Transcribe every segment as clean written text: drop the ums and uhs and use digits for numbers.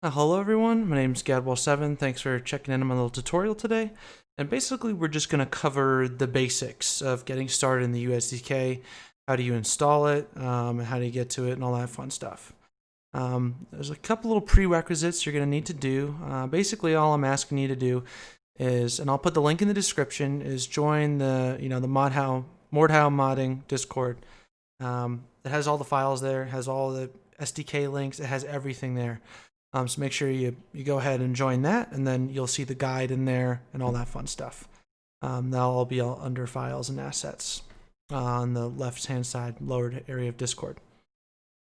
Hello everyone, my name's Gadwall7. Thanks for checking in on my little tutorial today. And basically we're just going to cover the basics of getting started in the uSDK, how do you install it, how do you get to it, and all that fun stuff. There's a couple little prerequisites you're going to need to do. Basically all I'm asking you to do is, and I'll put the link in the description, is join the Mordhau Modding Discord. It has all the files there, it has all the SDK links, it has everything there. So make sure you go ahead and join that, and then you'll see the guide in there and all that fun stuff. That'll all be all under files and assets on the left-hand side lowered area of Discord.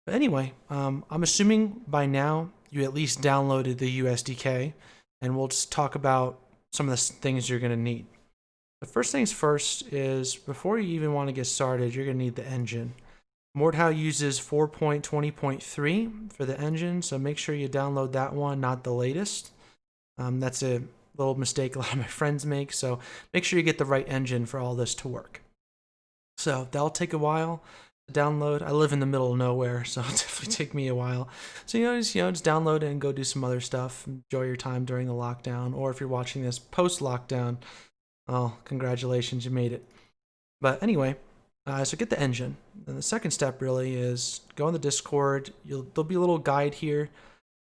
But anyway, I'm assuming by now you at least downloaded the uSDK, and we'll just talk about some of the things you're going to need. The first things first is, before you even want to get started, you're going to need the engine. Mordhau uses 4.20.3 for the engine, so make sure you download that one, not the latest. That's a little mistake a lot of my friends make, so make sure you get the right engine for all this to work. So that'll take a while to download. I live in the middle of nowhere, so it'll definitely take me a while. So just download it and go do some other stuff. Enjoy your time during the lockdown, or if you're watching this post-lockdown, oh, congratulations, you made it. But anyway, so get the engine. And the second step really is go on the Discord. There'll be a little guide here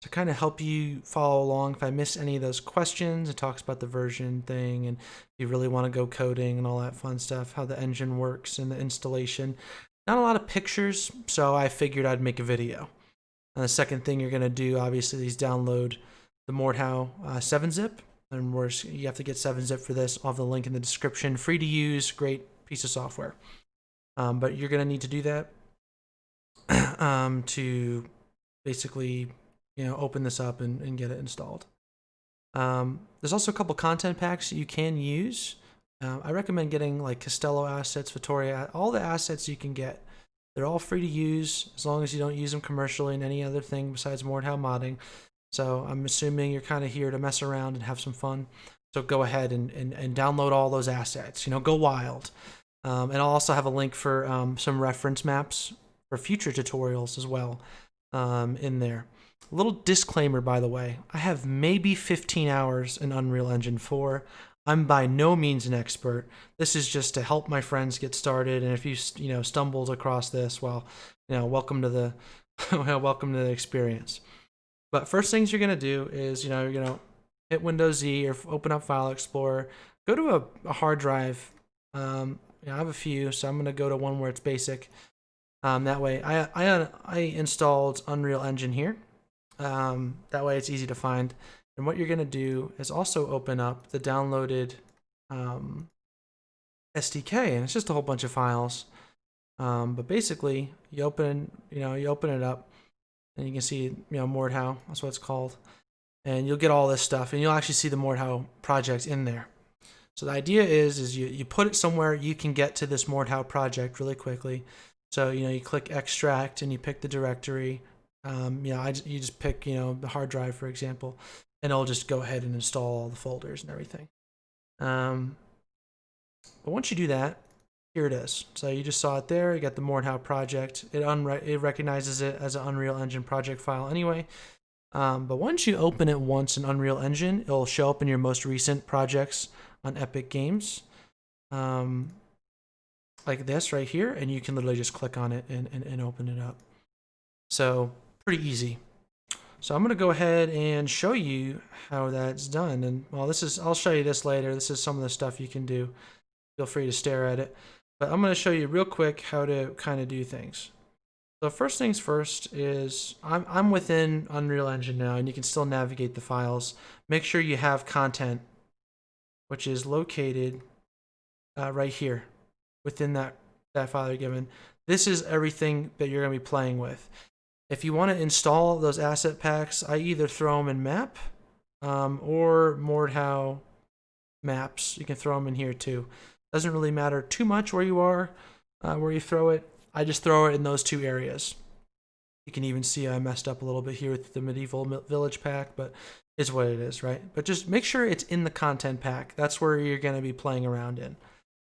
to kind of help you follow along. If I miss any of those questions, it talks about the version thing, and if you really want to go coding and all that fun stuff, how the engine works and the installation. Not a lot of pictures, so I figured I'd make a video. And the second thing you're going to do, obviously, is download the Mordhau 7-zip. And you have to get 7-zip for this. I'll have the link in the description. Free to use, great piece of software. But you're going to need to do that to basically, open this up and get it installed. There's also a couple content packs you can use. I recommend getting like Costello assets, Vittoria, all the assets you can get. They're all free to use as long as you don't use them commercially in any other thing besides Mordhau modding. So I'm assuming you're kind of here to mess around and have some fun. So go ahead and download all those assets. Go wild. And I'll also have a link for some reference maps for future tutorials as well in there. A little disclaimer, by the way, I have maybe 15 hours in Unreal Engine 4. I'm by no means an expert. This is just to help my friends get started, and if you stumbled across this, well, welcome to the welcome to the experience. But first things you're gonna do is you're gonna hit Windows Z or open up File Explorer, go to a hard drive. I have a few, so I'm gonna go to one where it's basic. That way, I installed Unreal Engine here. That way, it's easy to find. And what you're gonna do is also open up the downloaded SDK, and it's just a whole bunch of files. But basically, you open it up, and you can see Mordhau. That's what it's called, and you'll get all this stuff, and you'll actually see the Mordhau project in there. So the idea is you put it somewhere you can get to this Mordhau project really quickly. So you click extract and you pick the directory. You just pick the hard drive, for example, and it'll just go ahead and install all the folders and everything. But once you do that, here it is. So you just saw it there. You got the Mordhau project. It recognizes it as an Unreal Engine project file anyway. But once you open it once in Unreal Engine, it'll show up in your most recent projects on Epic Games, like this right here, and you can literally just click on it and open it up. So pretty easy. So I'm gonna go ahead and show you how that's done. And well, I'll show you this later. This is some of the stuff you can do. Feel free to stare at it. But I'm gonna show you real quick how to kind of do things. So first things first is I'm within Unreal Engine now, and you can still navigate the files. Make sure you have content, which is located right here within that file you're given. This is everything that you're going to be playing with. If you want to install those asset packs, I either throw them in map or Mordhau maps. You can throw them in here too. Doesn't really matter too much where you are, where you throw it. I just throw it in those two areas. You can even see I messed up a little bit here with the medieval village pack, but it's what it is, right? But just make sure it's in the content pack. That's where you're going to be playing around in.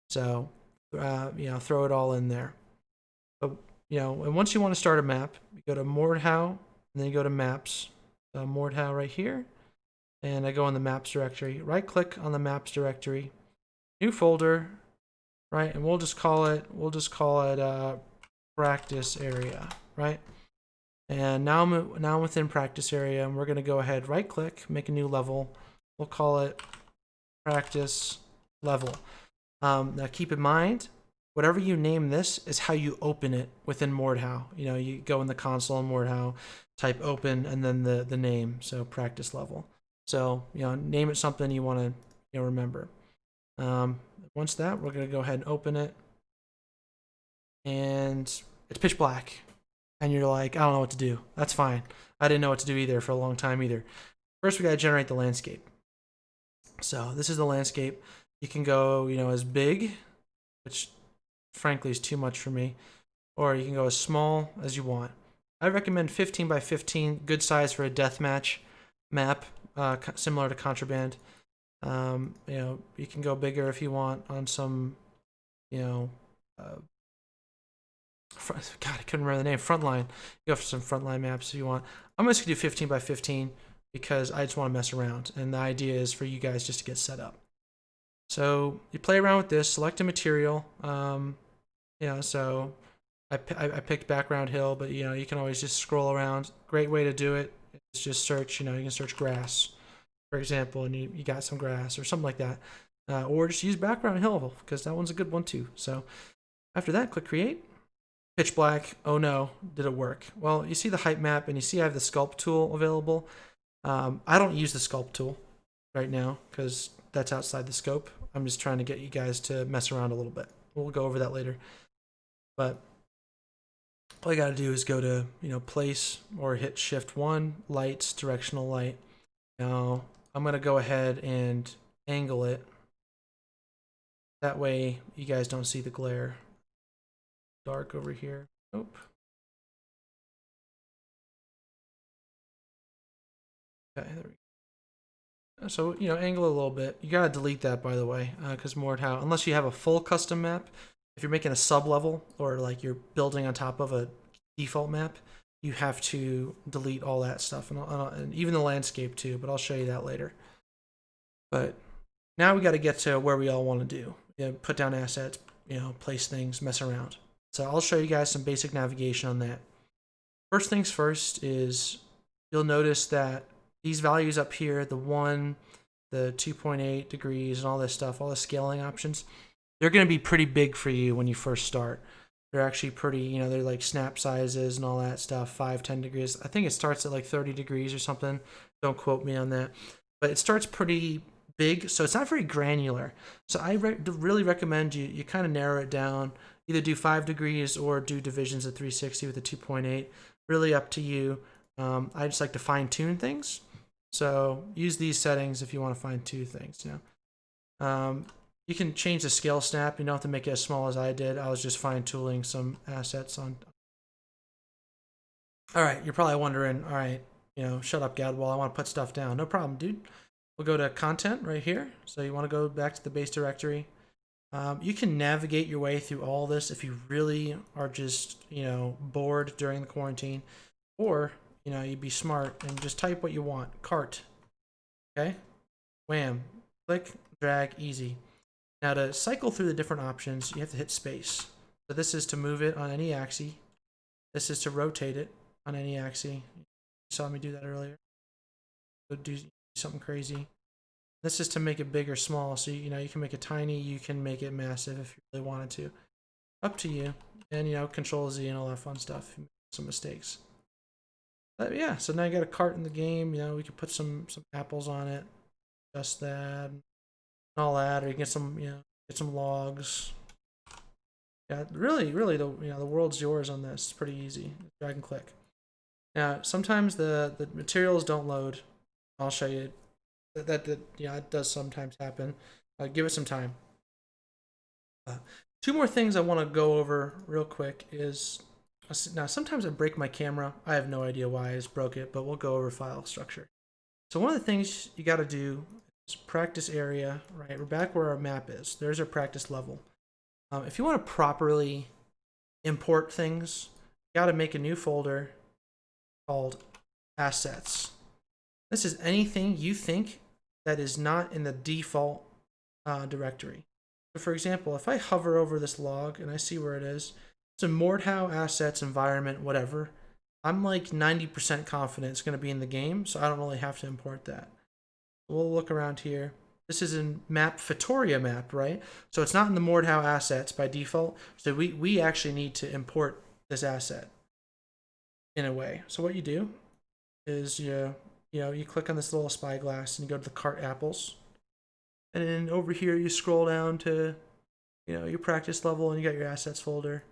So, throw it all in there. But, and once you want to start a map, you go to Mordhau, and then you go to Maps, So Mordhau right here, and I go in the maps directory. Right click on the maps directory, new folder, right, and we'll just call it practice area, right? And now I'm within practice area, and we're going to go ahead, right click, make a new level. We'll call it practice level. Now keep in mind, whatever you name this is how you open it within Mordhau. You know, you go in the console in Mordhau, type open, and then the name, so practice level. So, you know, name it something you want to remember. Once that, we're going to go ahead and open it, and it's pitch black. And you're like, I don't know what to do. That's fine. I didn't know what to do either for a long time either. First, we got to generate the landscape. So this is the landscape. You can go, you know, as big, which frankly is too much for me, or you can go as small as you want. I recommend 15 by 15, good size for a deathmatch map, similar to Contraband. You know, you can go bigger if you want on some, you know, God, I couldn't remember the name. Frontline. You go for some frontline maps if you want. I'm just gonna do 15 by 15 because I just want to mess around, and the idea is for you guys just to get set up. So you play around with this, select a material. You know, so I picked background hill, but you know, you can always just scroll around. Great way to do it is just search. You know, you can search grass, for example, and you got some grass or something like that, or just use background hill because that one's a good one too. So after that, click create. Pitch black. Oh no, did it work? Well, you see the height map, and you see I have the sculpt tool available. I don't use the sculpt tool right now because that's outside the scope. I'm just trying to get you guys to mess around a little bit. We'll go over that later. But all you got to do is go to, you know, place or hit shift 1, lights, directional light. Now I'm going to go ahead and angle it. That way you guys don't see the glare. Dark over here. Nope. Okay, there we go. So, you know, angle a little bit. You gotta delete that, by the way, because Mordhau, unless you have a full custom map, if you're making a sub level or like you're building on top of a default map, you have to delete all that stuff and even the landscape too. But I'll show you that later. But now we got to get to where we all want to do. You know, put down assets, you know, place things, mess around. So I'll show you guys some basic navigation on that. First things first is you'll notice that these values up here, the 1, the 2.8 degrees, and all this stuff, all the scaling options, they're going to be pretty big for you when you first start. They're actually pretty, you know, they're like snap sizes and all that stuff, 5, 10 degrees. I think it starts at like 30 degrees or something. Don't quote me on that. But it starts pretty big, so it's not very granular. So I really recommend you kind of narrow it down. Either do 5 degrees or do divisions of 360 with a 2.8. Really up to you. I just like to fine tune things. So use these settings if you want to fine tune things. You know, you can change the scale snap. You don't have to make it as small as I did. I was just fine tuning some assets on. All right, you're probably wondering. All right, you know, shut up, Gadwall. I want to put stuff down. No problem, dude. We'll go to content right here. So you want to go back to the base directory. You can navigate your way through all this if you really are just, you know, bored during the quarantine, or, you know, you'd be smart and just type what you want. Cart. Okay? Wham. Click, drag, easy. Now to cycle through the different options, you have to hit space. So this is to move it on any axis. This is to rotate it on any axis. You saw me do that earlier. So do something crazy. This is to make it big or small, so you know you can make it tiny, you can make it massive if you really wanted to. Up to you. And you know, Control Z and all that fun stuff. Some mistakes. But yeah, so now you got a cart in the game. You know, we can put some apples on it, just that, and all that, or you can get some, you know, get some logs. Yeah, really, the world's yours on this. It's pretty easy. Drag and click. Now, sometimes the materials don't load. I'll show you. That yeah, it does sometimes happen. Give it some time. 2 more things I want to go over real quick is, now sometimes I break my camera. I have no idea why I just broke it, but we'll go over file structure. So one of the things you got to do is practice area, right? We're back where our map is. There's our practice level. If you want to properly import things, you got to make a new folder called assets. This is anything you think that is not in the default directory. So for example, if I hover over this log and I see where it is, it's a Mordhau assets environment, whatever. I'm like 90% confident it's going to be in the game, so I don't really have to import that. We'll look around here. This is in map Fitoria map, right? So it's not in the Mordhau assets by default. So we actually need to import this asset in a way. So what you do is you click on this little spyglass and you go to the cart apples. And then over here you scroll down to your practice level and you got your assets folder.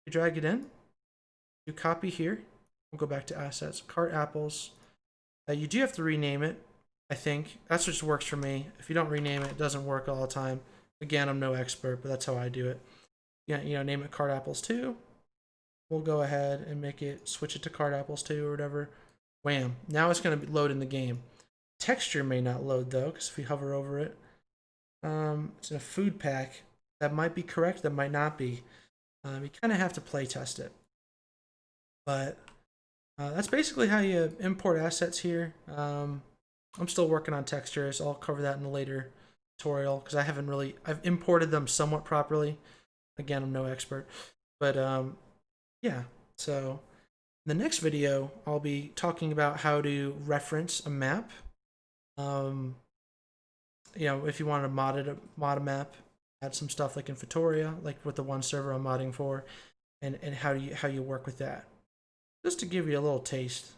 You drag it in. You copy here. We'll go back to assets, cart apples. You do have to rename it. I think that's what just works for me. If you don't rename it, it doesn't work all the time. Again, I'm no expert, but that's how I do it. Yeah, name it cart apples 2. We'll go ahead and switch it to cart apples 2 or whatever. Wham! Now it's going to load in the game. Texture may not load though, because if we hover over it, it's in a food pack. That might be correct. That might not be. You kind of have to play test it. But that's basically how you import assets here. I'm still working on textures. I'll cover that in a later tutorial because I've imported them somewhat properly. Again, I'm no expert. But yeah, so in the next video, I'll be talking about how to reference a map. If you want to mod a map, add some stuff like in Fitoria, like with the one server I'm modding for, and how you work with that. Just to give you a little taste.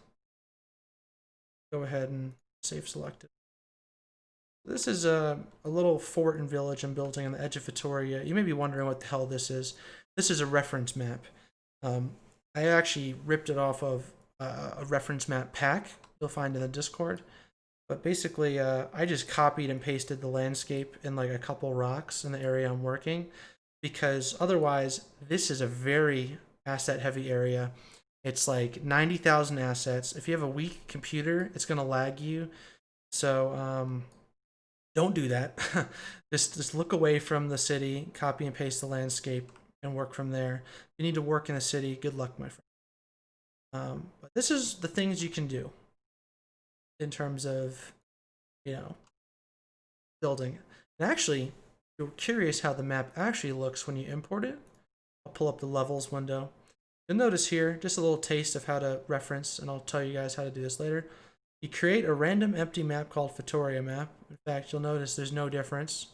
Go ahead and save selected. This is a little fort and village I'm building on the edge of Fitoria. You may be wondering what the hell this is. This is a reference map. I actually ripped it off of a reference map pack you'll find in the Discord. But basically, I just copied and pasted the landscape in like a couple rocks in the area I'm working, because otherwise, this is a very asset-heavy area. It's like 90,000 assets. If you have a weak computer, it's going to lag you. So don't do that. just look away from the city, copy and paste the landscape, and work from there. If you need to work in the city, good luck, my friend. But this is the things you can do in terms of, building it. And actually, if you're curious how the map actually looks when you import it, I'll pull up the levels window. You'll notice here just a little taste of how to reference, and I'll tell you guys how to do this later. You create a random empty map called Fitoria map. In fact, you'll notice there's no difference.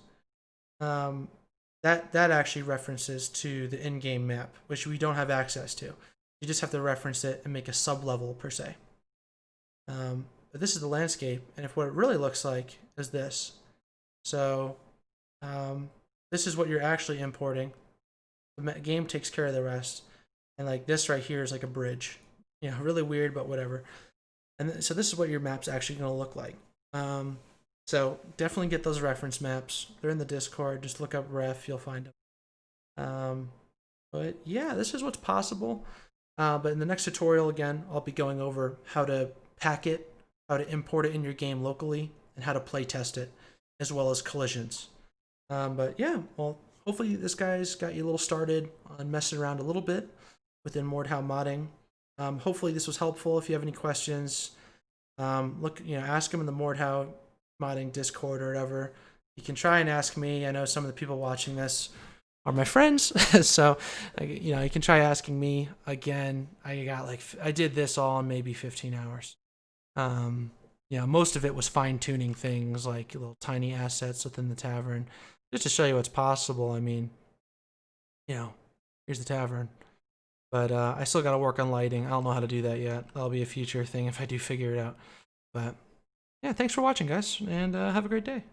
That actually references to the in-game map, which we don't have access to. You just have to reference it and make a sub-level per se. But this is the landscape, and if what it really looks like is this. So this is what you're actually importing. The game takes care of the rest. And like this right here is like a bridge. Really weird, but whatever. And so this is what your map's actually going to look like. So definitely get those reference maps. They're in the Discord. Just look up ref, you'll find them. But yeah, this is what's possible. But in the next tutorial, again, I'll be going over how to pack it, how to import it in your game locally, and how to play test it, as well as collisions. But yeah, well, hopefully this guy's got you a little started on messing around a little bit within Mordhau Modding. Hopefully this was helpful. If you have any questions, ask them in the Mordhau Modding Discord or whatever. You can try and ask me. I know some of the people watching this are my friends, so you can try asking me. Again, I did this all in maybe 15 hours. Most of it was fine-tuning things like little tiny assets within the tavern, just to show you what's possible. I mean, here's the tavern. But I still got to work on lighting. I don't know how to do that yet. That'll be a future thing if I do figure it out. But yeah, thanks for watching, guys, and have a great day.